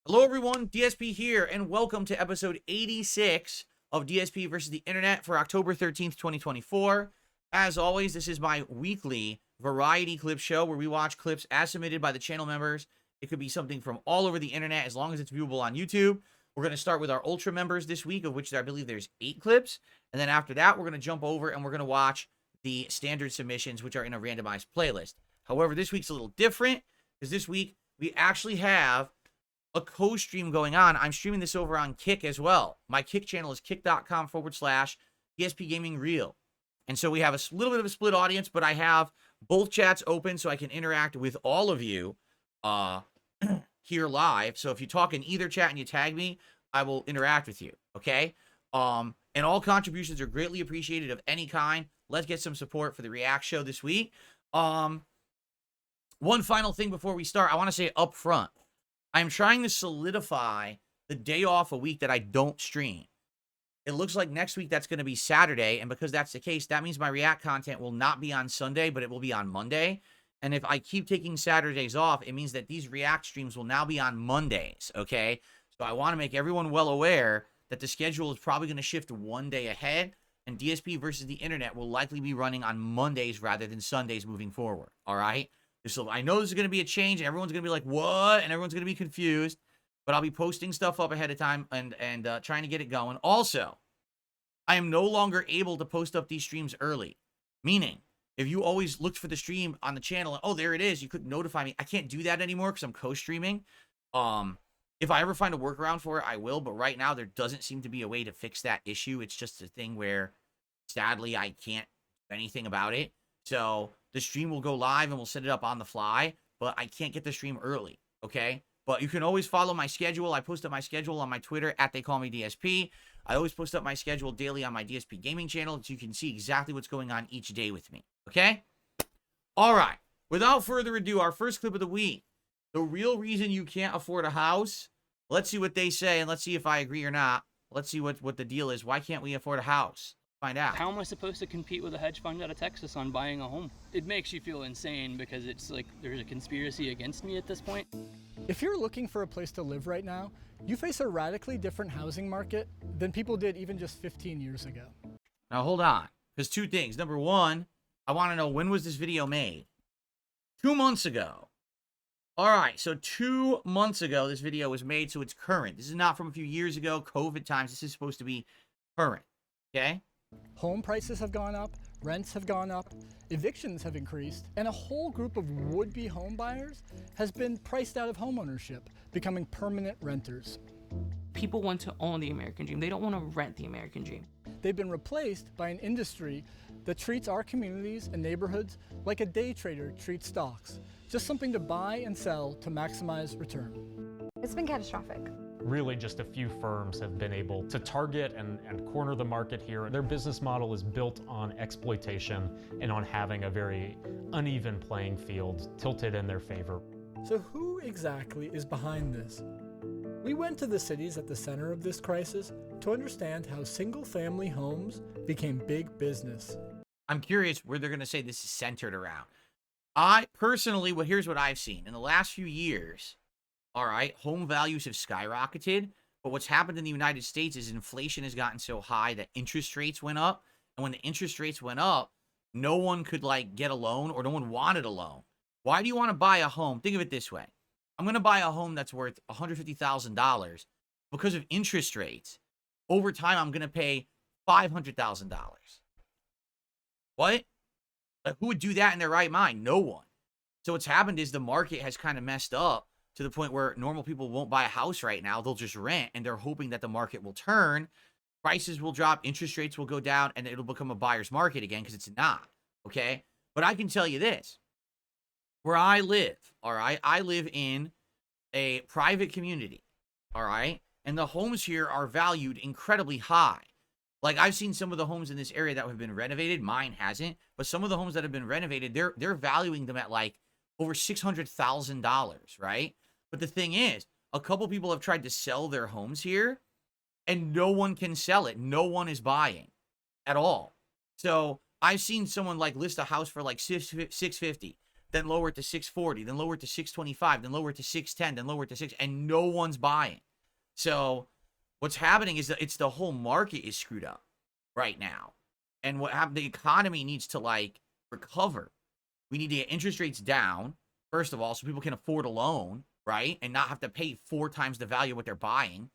Hello everyone, DSP here, and welcome to episode 86 of DSP versus the Internet for October 13th, 2024. As always, this is my weekly variety clip show where we watch clips as submitted by the channel members. It could be something from all over the internet as long as it's viewable on YouTube. We're going to start with our Ultra members this week, of which I believe there's 8 clips. And then after that, we're going to jump over and we're going to watch the standard submissions, which are in a randomized playlist. However, this week's a little different because this week we actually have a co-stream going on. I'm streaming this over on Kick as well. My Kick channel is kick.com/DSP Gaming Real. And so we have a little bit of a split audience, but I have both chats open so I can interact with all of you here live. So if you talk in either chat and you tag me, I will interact with you, okay? And all contributions are greatly appreciated of any kind. Let's get some support for the React show this week. One final thing before we start, I want to say up front, I'm trying to solidify the day off a week that I don't stream. It looks like next week that's going to be Saturday, and because that's the case, that means my React content will not be on Sunday, but it will be on Monday. And if I keep taking Saturdays off, it means that these React streams will now be on Mondays, okay? So I want to make everyone well aware that the schedule is probably going to shift one day ahead, and DSP versus the Internet will likely be running on Mondays rather than Sundays moving forward, all right? So I know this is going to be a change. Everyone's going to be like, what? And everyone's going to be confused. But I'll be posting stuff up ahead of time and trying to get it going. Also, I am no longer able to post up these streams early. Meaning, if you always looked for the stream on the channel, and, oh, there it is, you couldn't notify me. I can't do that anymore because I'm co-streaming. If I ever find a workaround for it, I will. But right now, there doesn't seem to be a way to fix that issue. It's just a thing where, sadly, I can't do anything about it. So the stream will go live and we'll set it up on the fly, but I can't get the stream early, okay? But you can always follow my schedule. I post up my schedule on my Twitter at TheyCallMeDSP. I always post up my schedule daily on my DSP gaming channel so you can see exactly what's going on each day with me, okay? All right, without further ado, our first clip of the week, the real reason you can't afford a house. Let's see what they say and let's see if I agree or not. Let's see what the deal is. Why can't we afford a house? Find out. How am I supposed to compete with a hedge fund out of Texas on buying a home? It makes you feel insane because it's like there's a conspiracy against me at this point. If you're looking for a place to live right now, you face a radically different housing market than people did even just 15 years ago. Now hold on, because two things. Number one, I want to know, when was this video made? 2 months ago. All right, so 2 months ago this video was made, so it's current. This is not from a few years ago, COVID times. This is supposed to be current, okay? Home prices have gone up, rents have gone up, evictions have increased, and a whole group of would-be home buyers has been priced out of homeownership, becoming permanent renters. People want to own the American dream. They don't want to rent the American dream. They've been replaced by an industry that treats our communities and neighborhoods like a day trader treats stocks, just something to buy and sell to maximize return. It's been catastrophic. Really just a few firms have been able to target and corner the market here. Their business model is built on exploitation and on having a very uneven playing field tilted in their favor. So who exactly is behind this? We went to the cities at the center of this crisis to understand how single-family homes became big business. I'm curious where they're going to say this is centered around. I personally, here's what I've seen. In the last few years, all right, home values have skyrocketed, but what's happened in the United States is inflation has gotten so high that interest rates went up, and when the interest rates went up, no one could, like, get a loan, or no one wanted a loan. Why do you want to buy a home? Think of it this way. I'm going to buy a home that's worth $150,000 because of interest rates. Over time, I'm going to pay $500,000. What? Like, who would do that in their right mind? No one. So what's happened is the market has kind of messed up to the point where normal people won't buy a house right now. They'll just rent, and they're hoping that the market will turn, prices will drop, interest rates will go down, and it'll become a buyer's market again, because it's not, okay? But I can tell you this. Where I live, all right, I live in a private community, all right? And the homes here are valued incredibly high. Like, I've seen some of the homes in this area that have been renovated. Mine hasn't. But some of the homes that have been renovated, they're valuing them at, like, over $600,000, right? But the thing is, a couple people have tried to sell their homes here, and no one can sell it. No one is buying at all. So I've seen someone, like, list a house for, like, $650,000. then lower it to 640, then lower it to 625, then lower it to 610, then lower it to 6, and no one's buying. So what's happening is that it's the whole market is screwed up right now. And what happened, the economy needs to like recover. We need to get interest rates down, first of all, so people can afford a loan, right? And not have to pay 4 times the value of what they're buying.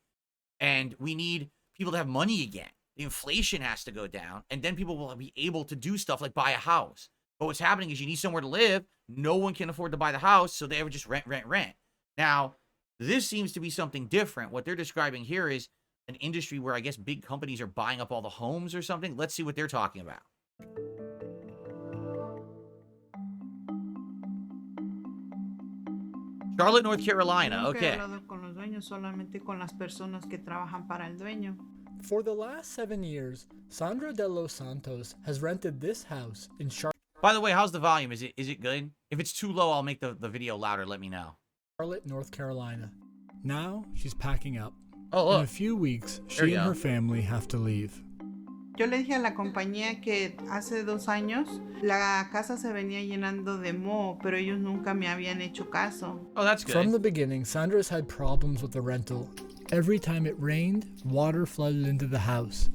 And we need people to have money again. The inflation has to go down, and then people will be able to do stuff like buy a house. But what's happening is you need somewhere to live. No one can afford to buy the house, so they ever just rent. Now, this seems to be something different. What they're describing here is an industry where I guess big companies are buying up all the homes or something. Let's see what they're talking about. Charlotte, North Carolina. Okay. For the last 7 years, Sandra de los Santos has rented this house in By the way, how's the volume? Is it good? If it's too low, I'll make the video louder. Let me know. Charlotte, North Carolina. Now she's packing up. Oh, look. In a few weeks, she and her family have to leave. Yo le dije a la compañía que hace 2 años la casa se venía llenando de moho, pero ellos nunca me habían hecho caso. Oh, that's good. From the beginning, Sandra's had problems with the rental. Every time it rained, water flooded into the house.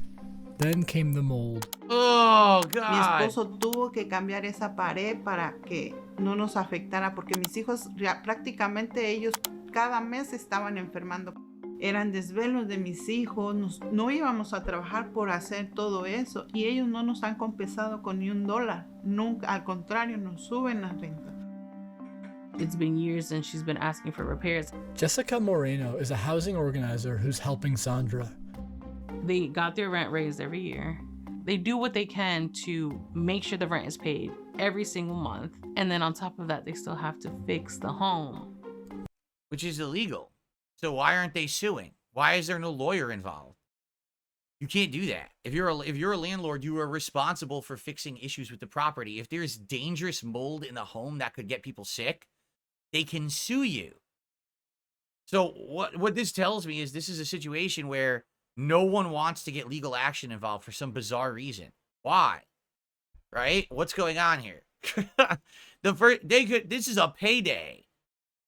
Then came the mold. Oh, Mi God. esposo tuvo que cambiar esa pared para que no nos afectara, porque mis hijos prácticamente ellos cada mes estaban enfermando. Eran desvelos de mis hijos, no íbamos a trabajar por hacer todo eso y ellos no nos han compensado con ni $1. Nunca, al contrario, nos suben las rentas. It's been years since she's been asking for repairs. Jessica Moreno is a housing organizer who's helping Sandra. They got their rent raised every year. They do what they can to make sure the rent is paid every single month. And then on top of that, they still have to fix the home. Which is illegal. So why aren't they suing? Why is there no lawyer involved? You can't do that. If you're a landlord, you are responsible for fixing issues with the property. If there's dangerous mold in the home that could get people sick, they can sue you. So what this tells me is this is a situation where no one wants to get legal action involved for some bizarre reason. Why? Right? What's going on here? This is a payday.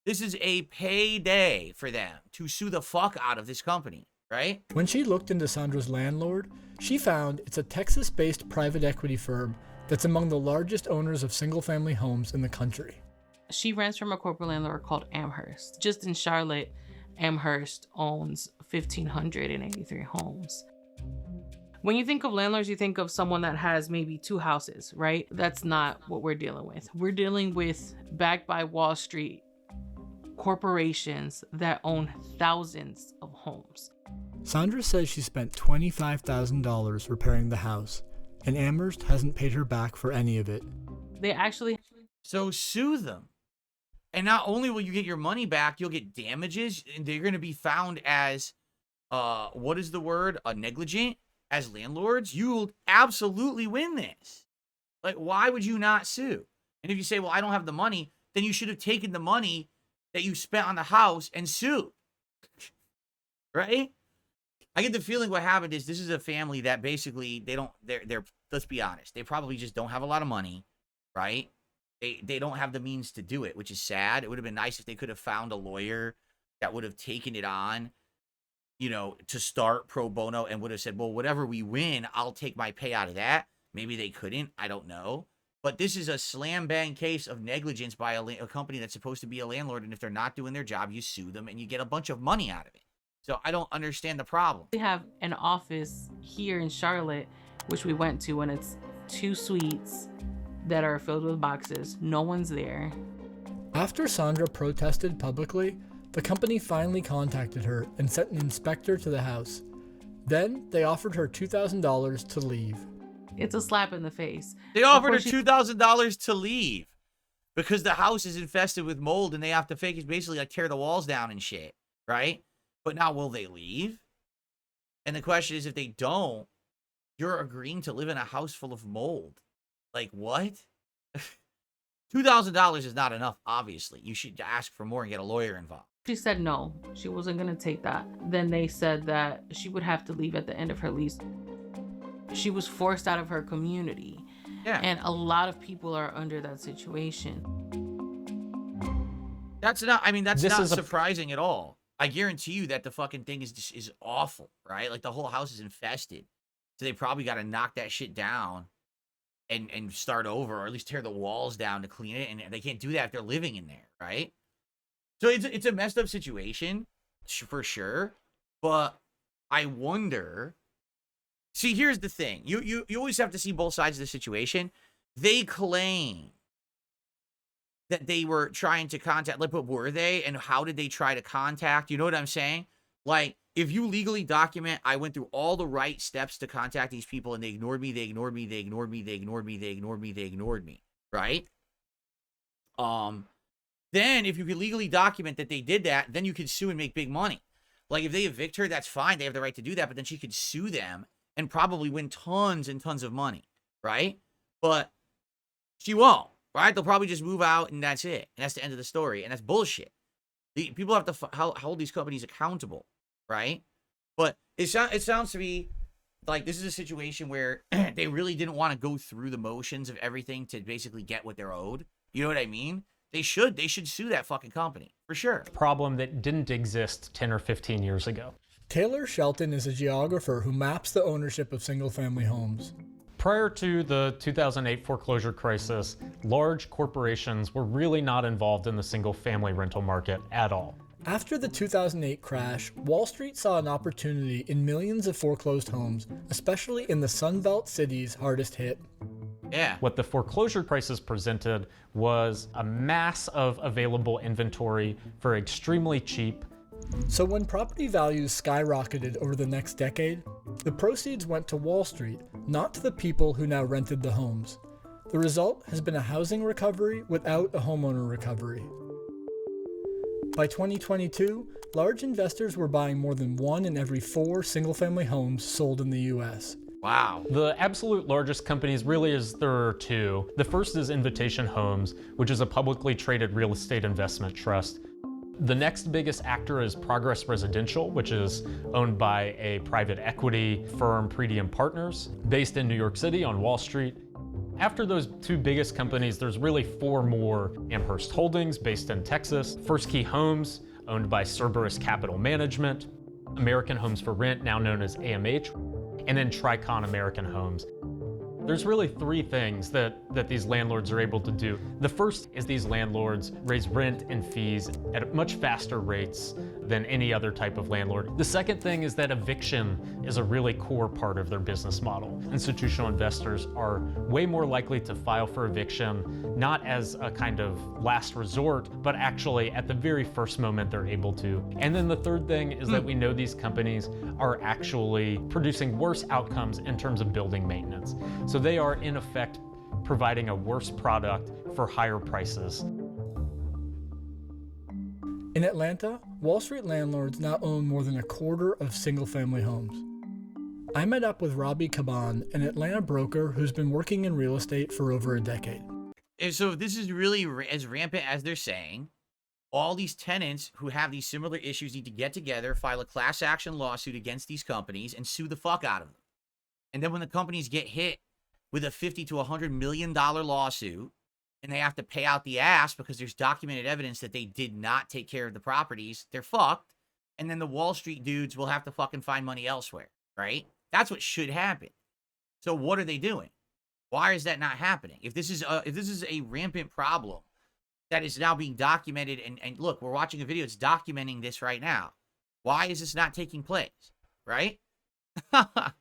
This is a payday for them to sue the fuck out of this company, right? When she looked into Sandra's landlord, she found it's a Texas-based private equity firm that's among the largest owners of single-family homes in the country. She rents from a corporate landlord called Amherst. Just in Charlotte, Amherst owns 1,583 homes. When you think of landlords, you think of someone that has maybe 2 houses, right? That's not what we're dealing with. We're dealing with, backed by Wall Street, corporations that own thousands of homes. Sandra says she spent $25,000 repairing the house, and Amherst hasn't paid her back for any of it. They actually... So sue them. And not only will you get your money back, you'll get damages, and they're going to be found as, what is the word? Negligent as landlords. You'll absolutely win this. Like, why would you not sue? And if you say, well, I don't have the money, then you should have taken the money that you spent on the house and sued. Right? I get the feeling what happened is this is a family that basically they're let's be honest, they probably just don't have a lot of money, right? They don't have the means to do it, which is sad. It would have been nice if they could have found a lawyer that would have taken it on, you know, to start pro bono and would have said, well, whatever we win, I'll take my pay out of that. Maybe they couldn't. I don't know. But this is a slam bang case of negligence by a company that's supposed to be a landlord. And if they're not doing their job, you sue them and you get a bunch of money out of it. So I don't understand the problem. We have an office here in Charlotte, which we went to, and it's 2 suites that are filled with boxes. No one's there. After Sandra protested publicly, the company finally contacted her and sent an inspector to the house. Then they offered her $2,000 to leave. It's a slap in the face. They offered her $2,000 to leave because the house is infested with mold and they have to basically like tear the walls down and shit, right? But now will they leave? And the question is, if they don't, you're agreeing to live in a house full of mold. Like what? $2,000 is not enough, obviously. You should ask for more and get a lawyer involved. She said no, she wasn't gonna take that. Then they said that she would have to leave at the end of her lease. She was forced out of her community. Yeah. And a lot of people are under that situation. That's not, I mean, that's This not is a- surprising at all. I guarantee you that the fucking thing is awful, right? Like the whole house is infested. So they probably got to knock that shit down and start over, or at least tear the walls down to clean it. And they can't do that if they're living in there, right? So it's a messed up situation for sure. But I wonder. See, here's the thing. You always have to see both sides of the situation. They claim that they were trying to contact, like, but were they? And how did they try to contact? You know what I'm saying? Like, if you legally document, I went through all the right steps to contact these people and they ignored me, they ignored me, they ignored me, they ignored me, they ignored me, they ignored me, right? Then if you could legally document that they did that, then you could sue and make big money. Like, if they evict her, that's fine. They have the right to do that, but then she could sue them and probably win tons and tons of money, right? But she won't, right? They'll probably just move out and that's it. And that's the end of the story. And that's bullshit. People have to hold these companies accountable, right? But it sounds to me like this is a situation where they really didn't want to go through the motions of everything to basically get what they're owed. You know what I mean? They should sue that fucking company for sure. Problem that didn't exist 10 or 15 years ago. Taylor Shelton is a geographer who maps the ownership of single-family homes. Prior to the 2008 foreclosure crisis, large corporations were really not involved in the single-family rental market at all. After the 2008 crash, Wall Street saw an opportunity in millions of foreclosed homes, especially in the Sunbelt cities hardest hit. Yeah. What the foreclosure crisis presented was a mass of available inventory for extremely cheap. So when property values skyrocketed over the next decade, the proceeds went to Wall Street, not to the people who now rented the homes. The result has been a housing recovery without a homeowner recovery. By 2022, large investors were buying more than 1 in every 4 single-family homes sold in the US. Wow. The absolute largest companies there are 2. The first is Invitation Homes, which is a publicly traded real estate investment trust. The next biggest actor is Progress Residential, which is owned by a private equity firm, Pretium Partners, based in New York City on Wall Street. After those 2 biggest companies, there's really 4 more. Amherst Holdings, based in Texas, First Key Homes, owned by Cerberus Capital Management, American Homes for Rent, now known as AMH, and then Tricon American Homes. There's really 3 things that these landlords are able to do. The first is these landlords raise rent and fees at much faster rates than any other type of landlord. The second thing is that eviction is a really core part of their business model. Institutional investors are way more likely to file for eviction, not as a kind of last resort, but actually at the very first moment they're able to. And then the third thing is that we know these companies are actually producing worse outcomes in terms of building maintenance. So they are, in effect, providing a worse product for higher prices. In Atlanta, Wall Street landlords now own more than a quarter of single-family homes. I met up with Robbie Caban, an Atlanta broker who's been working in real estate for over a decade. And so if this is really as rampant as they're saying, all these tenants who have these similar issues need to get together, file a class action lawsuit against these companies, and sue the fuck out of them. And then when the companies get hit with a $50 to $100 million lawsuit, and they have to pay out the ass because there's documented evidence that they did not take care of the properties, they're fucked. And then the Wall Street dudes will have to fucking find money elsewhere, right? That's what should happen. So what are they doing? Why is that not happening? If this is a rampant problem that is now being documented, and look, we're watching a video, it's documenting this right now. Why is this not taking place, right? I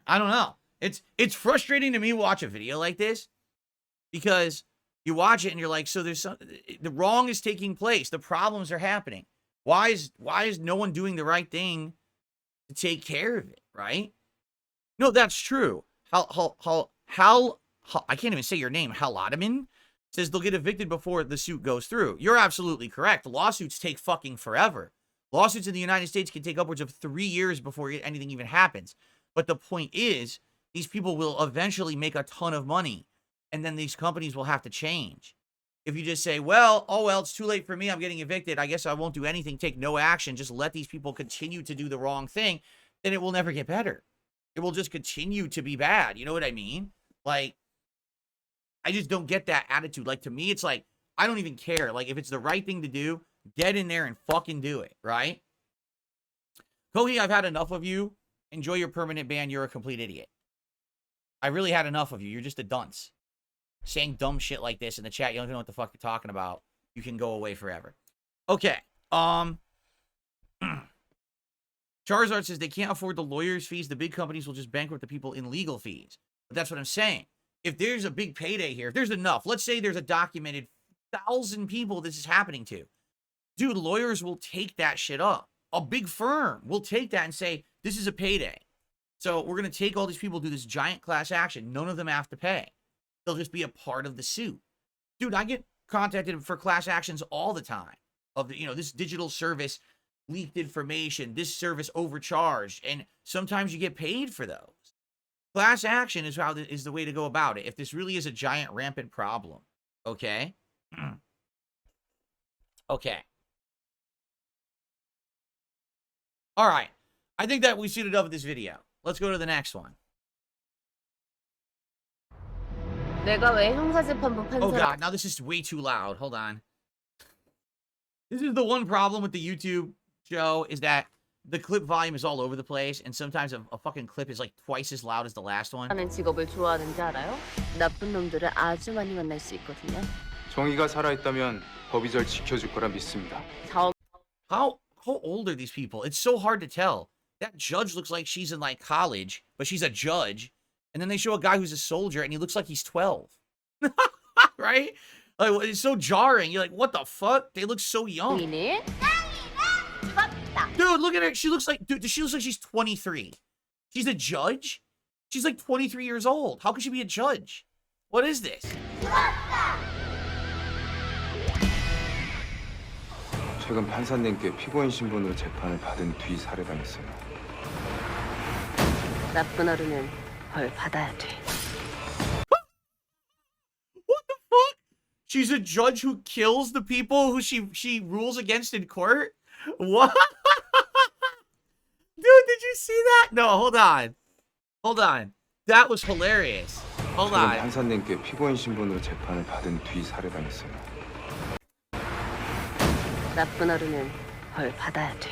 don't know. It's frustrating to me to watch a video like this, because you watch it and you're like, so the wrong is taking place. The problems are happening. Why is no one doing the right thing to take care of it, right? No, that's true. Hal, I can't even say your name, Haladaman, says they'll get evicted before the suit goes through. You're absolutely correct. Lawsuits take fucking forever. Lawsuits in the United States can take upwards of 3 years before anything even happens. But the point is, these people will eventually make a ton of money, and then these companies will have to change. If you just say, well, it's too late for me, I'm getting evicted, I guess I won't do anything, take no action, just let these people continue to do the wrong thing, then it will never get better. It will just continue to be bad. You know what I mean? Like, I just don't get that attitude. Like, to me, it's like, I don't even care. Like, if it's the right thing to do, get in there and fucking do it, right? Kohi, I've had enough of you. Enjoy your permanent ban. You're a complete idiot. I really had enough of you. You're just a dunce. Saying dumb shit like this in the chat. You don't even know what the fuck you're talking about. You can go away forever. Okay. Charizard says they can't afford the lawyers' fees. The big companies will just bankrupt the people in legal fees. But that's what I'm saying. If there's a big payday here, if there's enough, let's say there's a documented 1,000 people this is happening to. Dude, lawyers will take that shit up. A big firm will take that and say, this is a payday. So we're going to take all these people, do this giant class action. None of them have to pay. They'll just be a part of the suit. Dude, I get contacted for class actions all the time. Of the, this digital service leaked information, this service overcharged, and sometimes you get paid for those. Class action is is the way to go about it if this really is a giant rampant problem. Okay? Okay. All right. I think that we suited up with this video. Let's go to the next one. Oh god, now this is way too loud. Hold on. This is the one problem with the YouTube show, is that the clip volume is all over the place, and sometimes a fucking clip is like twice as loud as the last one. 하는 직업을 좋아하는지 알아요? 나쁜 놈들을 아주 많이 만날 수 있거든요. 정의가 살아있다면 법이 절 지켜줄 거라 믿습니다. How old are these people? It's so hard to tell. That judge looks like she's in like college, but she's a judge. And then they show a guy who's a soldier, and he looks like he's 12. Right? Like, it's so jarring. You're like, what the fuck? They look so young. Dude, look at her. She looks like, dude, she looks like she's 23. She's a judge? She's like 23 years old. How could she be a judge? What is this? 최근 판사님께 피고인 신분으로 재판을 받은 뒤 살해당했어요. 나쁜 어른은 벌 받아야 돼. What the fuck? She's a judge who kills the people who she rules against in court? What? Dude, did you see that? No, hold on. Hold on. That was hilarious. Hold on. 판사님께 피고인 신분으로 재판을 받은 뒤 살해당했어요. 나쁜 어른은 벌 받아야 돼.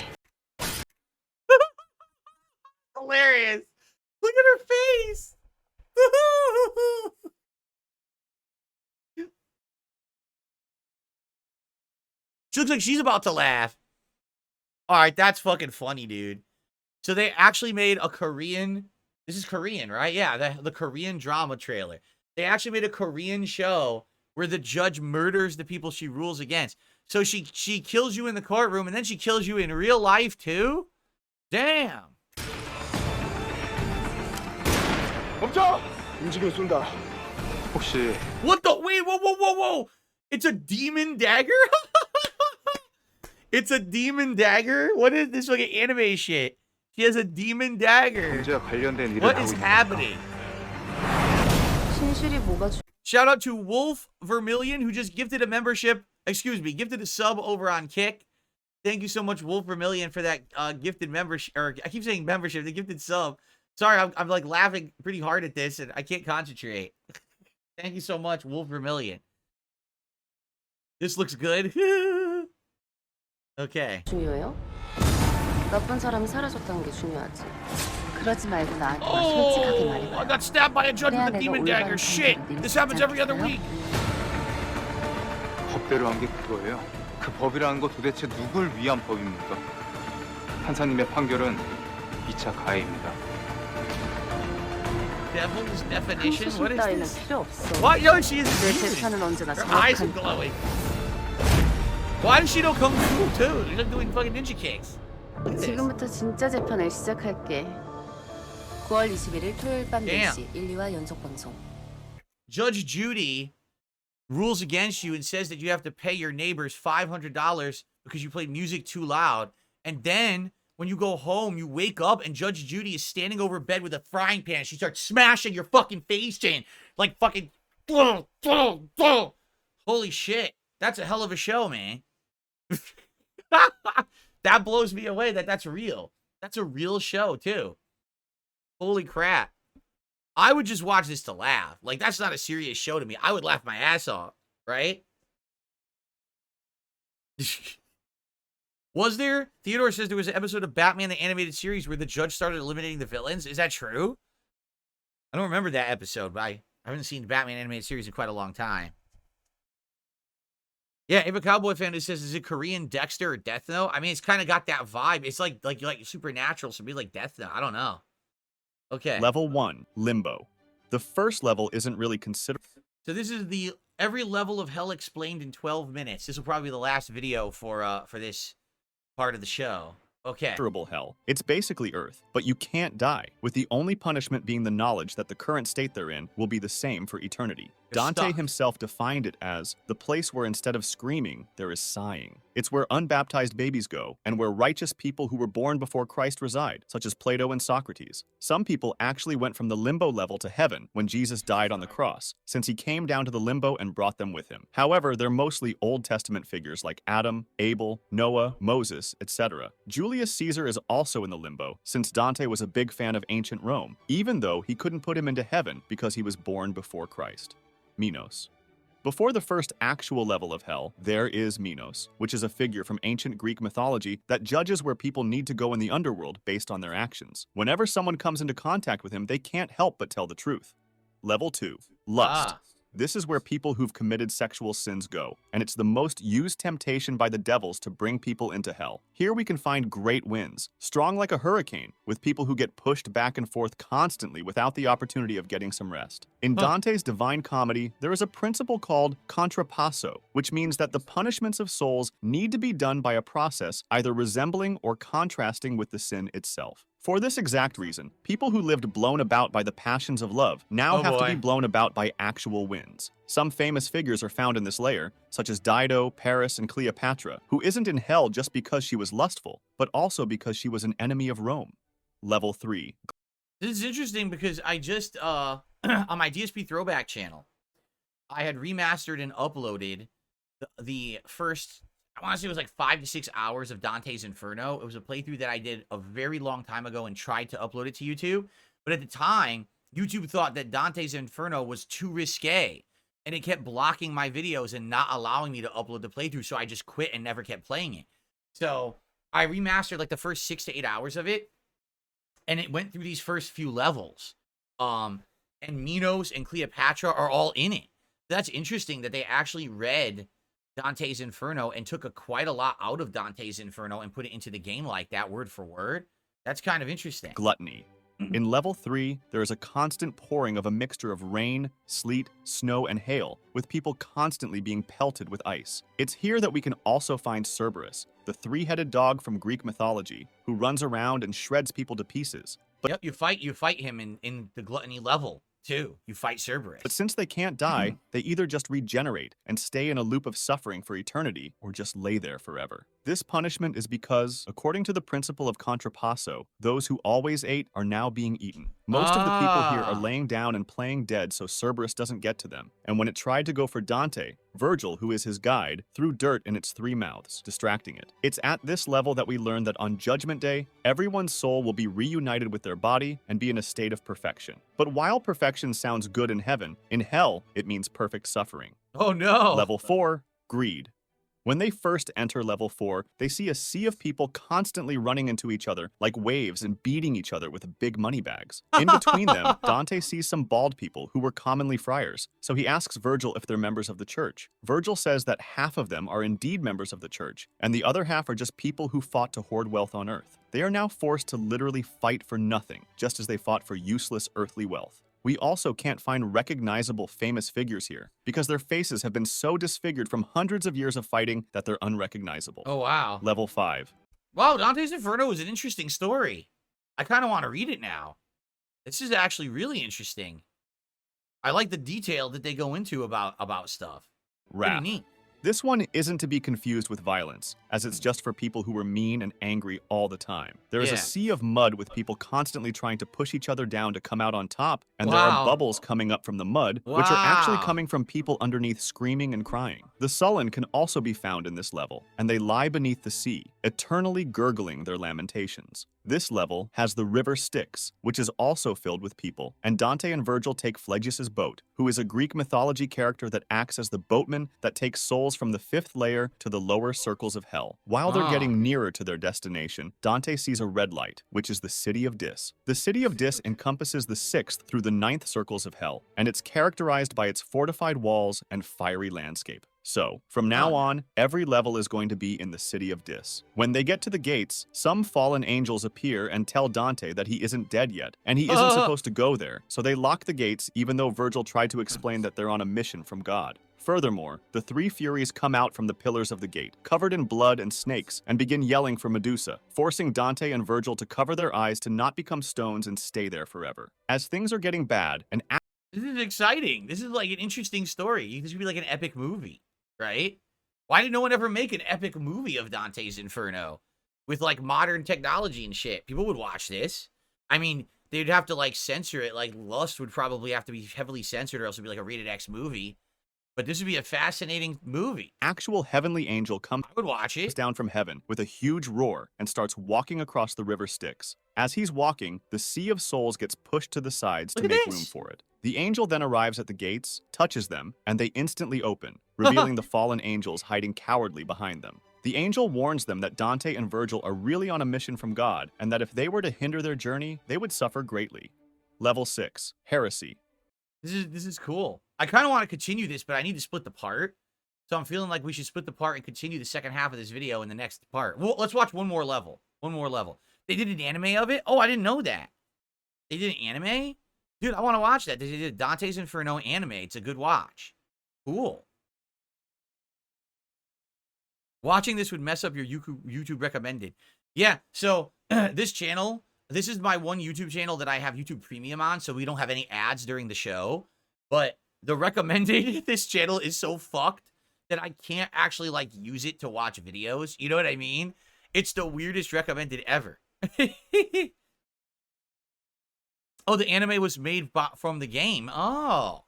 Hilarious. Look at her face. She looks like she's about to laugh. All right, that's fucking funny, dude. So they actually made a Korean... This is Korean, right? Yeah, the Korean drama trailer. They actually made a Korean show where the judge murders the people she rules against. So she kills you in the courtroom, and then she kills you in real life, too? Damn. 멈춰! 움직이면 쏜다. 혹시... What the... Wait, whoa. It's a demon dagger? It's a demon dagger? What is this fucking anime shit? She has a demon dagger. What is happening? Shout out to Wolf Vermillion, who just gifted a membership. Excuse me, gifted a sub over on Kick. Thank you so much, Wolf Vermillion, for that gifted membership. Or I keep saying membership, the gifted sub. Sorry, I'm like laughing pretty hard at this, and I can't concentrate. Thank you so much, Wolf Vermillion. This looks good. Okay. 중요해요? 나쁜 사람이 사라졌다는 게 중요하지. 그러지 말고 나한테 솔직하게 말해봐. I got stabbed by a judge with a demon dagger. Shit, this happens every other week. 법대로 한 게 그거예요. 그 법이라는 거 도대체 누굴 위한 법입니까? 판사님의 판결은 2차 가해입니다. Devil's definition? 수술 What is 따위는 this? 필요 없어. What? Yo, she is 내 a demon. 재판은 언제나 Her eyes are 정확한 glowing. Why does she know Kung Fu too? She's like doing fucking ninja kicks. Look at this. 지금부터 진짜 재판을 시작할게. 9월 21일 토요일 밤 Damn. 4시 1, 2화 연속 방송. Judge Judy rules against you and says that you have to pay your neighbors $500 because you played music too loud. And then when you go home, you wake up and Judge Judy is standing over bed with a frying pan. She starts smashing your fucking face in. Like fucking... Holy shit. That's a hell of a show, man. That blows me away that that's real. That's a real show, too. Holy crap. I would just watch this to laugh. Like, that's not a serious show to me. I would laugh my ass off, right? Was there? Theodore says there was an episode of Batman the Animated Series where the judge started eliminating the villains. Is that true? I don't remember that episode, but I haven't seen Batman Animated Series in quite a long time. Yeah, if a Cowboy fan who says, is it Korean Dexter or Death Note? I mean, it's kind of got that vibe. It's like Supernatural, so it'd be like Death Note. I don't know. Okay. Level 1, Limbo. The first level isn't really considered. So this is the every level of hell explained in 12 minutes. This will probably be the last video for this part of the show. Okay. Hell. It's basically Earth, but you can't die, with the only punishment being the knowledge that the current state they're in will be the same for eternity. Dante himself defined it as the place where instead of screaming, there is sighing. It's where unbaptized babies go, and where righteous people who were born before Christ reside, such as Plato and Socrates. Some people actually went from the limbo level to heaven when Jesus died on the cross, since he came down to the limbo and brought them with him. However, they're mostly Old Testament figures like Adam, Abel, Noah, Moses, etc. Julius Caesar is also in the limbo, since Dante was a big fan of ancient Rome, even though he couldn't put him into heaven because he was born before Christ. Minos. Before the first actual level of hell, there is Minos, which is a figure from ancient Greek mythology that judges where people need to go in the underworld based on their actions. Whenever someone comes into contact with him, they can't help but tell the truth. Level 2. Lust. This is where people who've committed sexual sins go, and it's the most used temptation by the devils to bring people into hell. Here we can find great winds, strong like a hurricane, with people who get pushed back and forth constantly without the opportunity of getting some rest. In Dante's Divine Comedy, there is a principle called contrapasso, which means that the punishments of souls need to be done by a process either resembling or contrasting with the sin itself. For this exact reason, people who lived blown about by the passions of love now have to be blown about by actual winds. Some famous figures are found in this layer, such as Dido, Paris, and Cleopatra, who isn't in hell just because she was lustful, but also because she was an enemy of Rome. Level 3. This is interesting because I just, on my DSP Throwback channel, I had remastered and uploaded the first, I want to say it was like 5 to 6 hours of Dante's Inferno. It was a playthrough that I did a very long time ago and tried to upload it to YouTube. But at the time, YouTube thought that Dante's Inferno was too risque. And it kept blocking my videos and not allowing me to upload the playthrough. So I just quit and never kept playing it. So I remastered like the first 6 to 8 hours of it. And it went through these first few levels. And Minos and Cleopatra are all in it. That's interesting that they actually read Dante's Inferno and took quite a lot out of Dante's Inferno and put it into the game like that, word for word. That's kind of interesting. Gluttony. In level 3, there is a constant pouring of a mixture of rain, sleet, snow, and hail, with people constantly being pelted with ice. It's here that we can also find Cerberus, the three-headed dog from Greek mythology, who runs around and shreds people to pieces. But yep, you fight him in the gluttony level, too. You fight Cerberus. But since they can't die, they either just regenerate and stay in a loop of suffering for eternity, or just lay there forever. This punishment is because, according to the principle of contrapasso, those who always ate are now being eaten. Most of the people here are laying down and playing dead so Cerberus doesn't get to them. And when it tried to go for Dante, Virgil, who is his guide, threw dirt in its 3 mouths, distracting it. It's at this level that we learn that on Judgment Day, everyone's soul will be reunited with their body and be in a state of perfection. But while perfection sounds good in heaven, in hell, it means perfect suffering. Oh no! Level 4, greed. When they first enter level 4, they see a sea of people constantly running into each other like waves and beating each other with big money bags. In between them, Dante sees some bald people who were commonly friars, so he asks Virgil if they're members of the church. Virgil says that half of them are indeed members of the church, and the other half are just people who fought to hoard wealth on earth. They are now forced to literally fight for nothing, just as they fought for useless earthly wealth. We also can't find recognizable famous figures here, because their faces have been so disfigured from hundreds of years of fighting that they're unrecognizable. Oh, wow. Level 5. Wow, Dante's Inferno is an interesting story. I kind of want to read it now. This is actually really interesting. I like the detail that they go into about stuff. Wrath. Pretty neat. This one isn't to be confused with violence, as it's just for people who are mean and angry all the time. There is a sea of mud with people constantly trying to push each other down to come out on top, and there are bubbles coming up from the mud, which are actually coming from people underneath screaming and crying. The sullen can also be found in this level, and they lie beneath the sea, eternally gurgling their lamentations. This level has the river Styx, which is also filled with people, and Dante and Virgil take Phlegyas' boat, who is a Greek mythology character that acts as the boatman that takes souls travels from the 5th layer to the lower circles of hell. While they're getting nearer to their destination, Dante sees a red light, which is the City of Dis. The City of Dis encompasses the 6th through the 9th circles of hell, and it's characterized by its fortified walls and fiery landscape. So, from now on, every level is going to be in the City of Dis. When they get to the gates, some fallen angels appear and tell Dante that he isn't dead yet, and he isn't supposed to go there, so they lock the gates even though Virgil tried to explain that they're on a mission from God. Furthermore, the 3 Furies come out from the pillars of the gate, covered in blood and snakes, and begin yelling for Medusa, forcing Dante and Virgil to cover their eyes to not become stones and stay there forever. As things are getting bad, This is exciting. This is like an interesting story. This would be like an epic movie, right? Why did no one ever make an epic movie of Dante's Inferno with like modern technology and shit? People would watch this. I mean, they'd have to like censor it. Like Lust would probably have to be heavily censored or else it'd be like a rated X movie. But this would be a fascinating movie. actual heavenly angel comes I would watch it. down from heaven with a huge roar and starts walking across the river Styx. As he's walking, the Sea of Souls gets pushed to the sides to Look at make this. room for it. The angel then arrives at the gates, touches them, and they instantly open, revealing the fallen angels hiding cowardly behind them. The angel warns them that Dante and Virgil are really on a mission from God, and that if they were to hinder their journey, they would suffer greatly. Level 6, Heresy. This is cool. I kind of want to continue this, but I need to split the part. So I'm feeling like we should split the part and continue the second half of this video in the next part. Well, let's watch one more level. One more level. They did an anime of it? Oh, I didn't know that. They did an anime? Dude, I want to watch that. They did Dante's Inferno anime. It's a good watch. Cool. Watching this would mess up your YouTube recommended. Yeah, so this channel, this is my one YouTube channel that I have YouTube Premium on, so we don't have any ads during the show. But the recommended, this channel is so fucked that I can't actually, like, use it to watch videos. You know what I mean? It's the weirdest recommended ever. Oh, the anime was made from the game. Oh.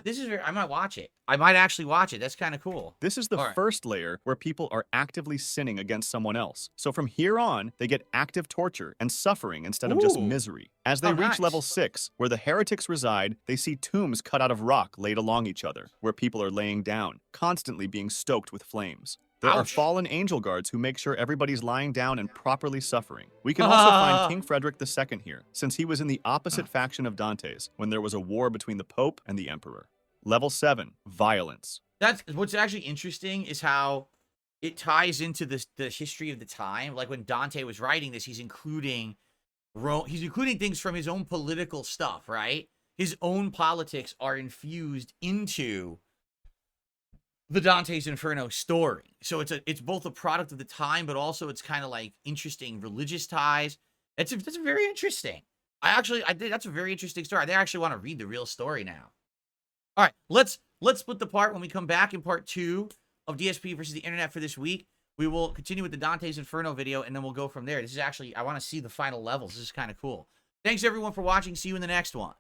This is very, I might watch it. I might actually watch it. That's kind of cool. This is the first layer where people are actively sinning against someone else. So from here on, they get active torture and suffering instead of just misery. As they reach level 6, where the heretics reside, they see tombs cut out of rock laid along each other, where people are laying down, constantly being stoked with flames. There are fallen angel guards who make sure everybody's lying down and properly suffering. We can also find King Frederick II here, since he was in the opposite faction of Dante's when there was a war between the Pope and the Emperor. Level 7, Violence. That's what's actually interesting is how it ties into the history of the time. Like when Dante was writing this, he's including things from his own political stuff, right? His own politics are infused into the Dante's Inferno story. So it's both a product of the time, but also it's kind of like interesting religious ties. That's very interesting. I think that's a very interesting story. I actually want to read the real story now. All right, let's split the part. When we come back in part 2 of DSP versus the internet for this week, we will continue with the Dante's Inferno video, and then we'll go from there. This is actually, I want to see the final levels. This is kind of cool. Thanks, everyone, for watching. See you in the next one.